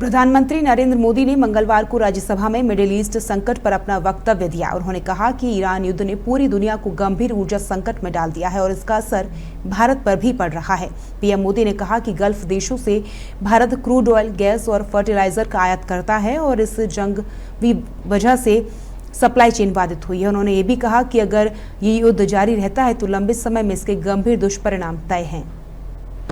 प्रधानमंत्री नरेंद्र मोदी ने मंगलवार को राज्यसभा में मिडिल ईस्ट संकट पर अपना वक्तव्य दिया। उन्होंने कहा कि ईरान युद्ध ने पूरी दुनिया को गंभीर ऊर्जा संकट में डाल दिया है और इसका असर भारत पर भी पड़ रहा है। पीएम मोदी ने कहा कि गल्फ देशों से भारत क्रूड ऑयल, गैस और फर्टिलाइजर का आयात करता है और इस जंग की वजह से सप्लाई चेन बाधित हुई है। उन्होंने ये भी कहा कि अगर ये युद्ध जारी रहता है तो लंबे समय में इसके गंभीर दुष्परिणाम तय हैं।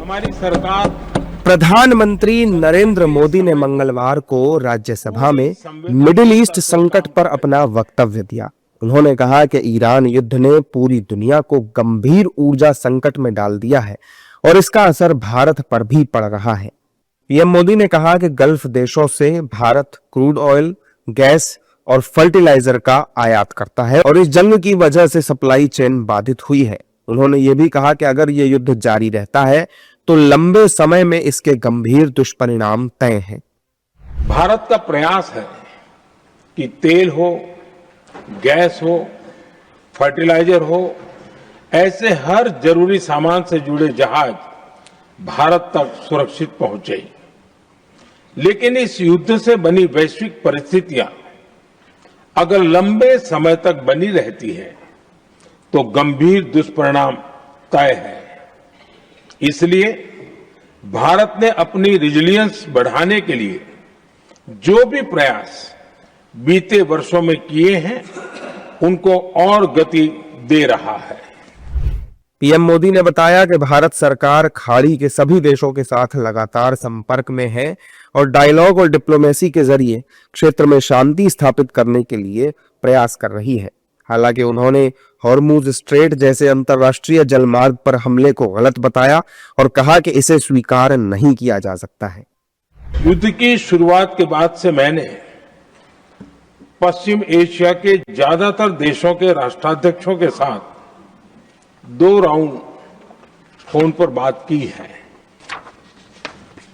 हमारी सरकार प्रधानमंत्री नरेंद्र मोदी ने मंगलवार को राज्यसभा में मिडिल ईस्ट संकट पर अपना वक्तव्य दिया। उन्होंने कहा कि ईरान युद्ध ने पूरी दुनिया को गंभीर ऊर्जा संकट में डाल दिया है और इसका असर भारत पर भी पड़ रहा है। पीएम मोदी ने कहा कि गल्फ देशों से भारत क्रूड ऑयल, गैस और फर्टिलाइजर का आयात करता है और इस जंग की वजह से सप्लाई चेन बाधित हुई है। उन्होंने ये भी कहा कि अगर ये युद्ध जारी रहता है तो लंबे समय में इसके गंभीर दुष्परिणाम तय हैं। भारत का प्रयास है कि तेल हो, गैस हो, फर्टिलाइजर हो, ऐसे हर जरूरी सामान से जुड़े जहाज भारत तक सुरक्षित पहुंचे। लेकिन इस युद्ध से बनी वैश्विक परिस्थितियां अगर लंबे समय तक बनी रहती है तो गंभीर दुष्परिणाम तय है। इसलिए भारत ने अपनी रेजिलियंस बढ़ाने के लिए जो भी प्रयास बीते वर्षों में किए हैं उनको और गति दे रहा है। पीएम मोदी ने बताया कि भारत सरकार खाड़ी के सभी देशों के साथ लगातार संपर्क में है और डायलॉग और डिप्लोमेसी के जरिए क्षेत्र में शांति स्थापित करने के लिए प्रयास कर रही है। हालांकि उन्होंने हॉर्मुज स्ट्रेट जैसे अंतर्राष्ट्रीय जलमार्ग पर हमले को गलत बताया और कहा कि इसे स्वीकार नहीं किया जा सकता है। युद्ध की शुरुआत के बाद से मैंने पश्चिम एशिया के ज्यादातर देशों के राष्ट्राध्यक्षों के साथ 2 राउंड फोन पर बात की है।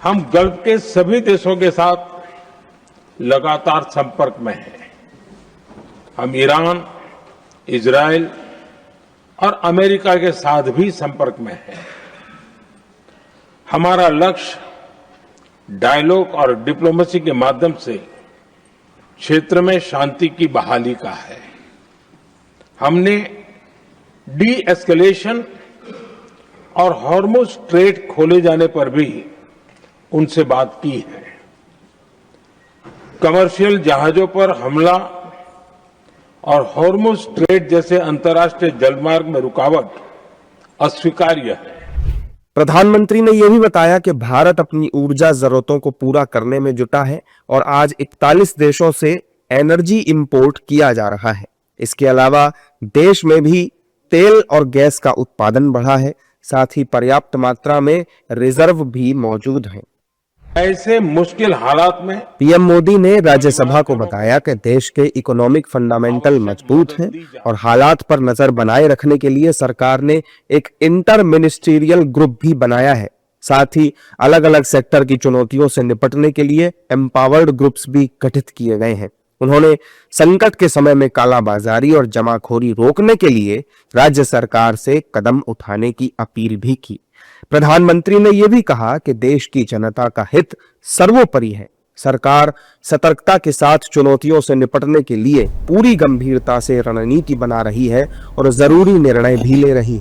हम गल्फ के सभी देशों के साथ लगातार संपर्क में हैं। हम ईरान, इजराइल और अमेरिका के साथ भी संपर्क में है। हमारा लक्ष्य डायलॉग और डिप्लोमेसी के माध्यम से क्षेत्र में शांति की बहाली का है। हमने डी एस्केलेशन और हॉर्मुज स्ट्रेट खोले जाने पर भी उनसे बात की है। कमर्शियल जहाजों पर हमला और हॉर्मुज स्ट्रेट जैसे अंतर्राष्ट्रीय जलमार्ग में रुकावट अस्वीकार्य है। प्रधानमंत्री ने यह भी बताया कि भारत अपनी ऊर्जा जरूरतों को पूरा करने में जुटा है और आज 41 देशों से एनर्जी इंपोर्ट किया जा रहा है। इसके अलावा देश में भी तेल और गैस का उत्पादन बढ़ा है, साथ ही पर्याप्त मात्रा में रिजर्व भी मौजूद हैं। ऐसे मुश्किल हालात में पीएम मोदी ने राज्यसभा को बताया कि देश के इकोनॉमिक फंडामेंटल मजबूत हैं और हालात पर नजर बनाए रखने के लिए सरकार ने एक इंटर मिनिस्ट्रियल ग्रुप भी बनाया है। साथ ही अलग अलग सेक्टर की चुनौतियों से निपटने के लिए एम्पावर्ड ग्रुप्स भी गठित किए गए हैं। उन्होंने संकट के समय में कालाबाजारी और जमाखोरी रोकने के लिए राज्य सरकार से कदम उठाने की अपील भी की। प्रधानमंत्री ने यह भी कहा कि देश की जनता का हित सर्वोपरि है। सरकार सतर्कता के साथ चुनौतियों से निपटने के लिए पूरी गंभीरता से रणनीति बना रही है और जरूरी निर्णय भी ले रही है।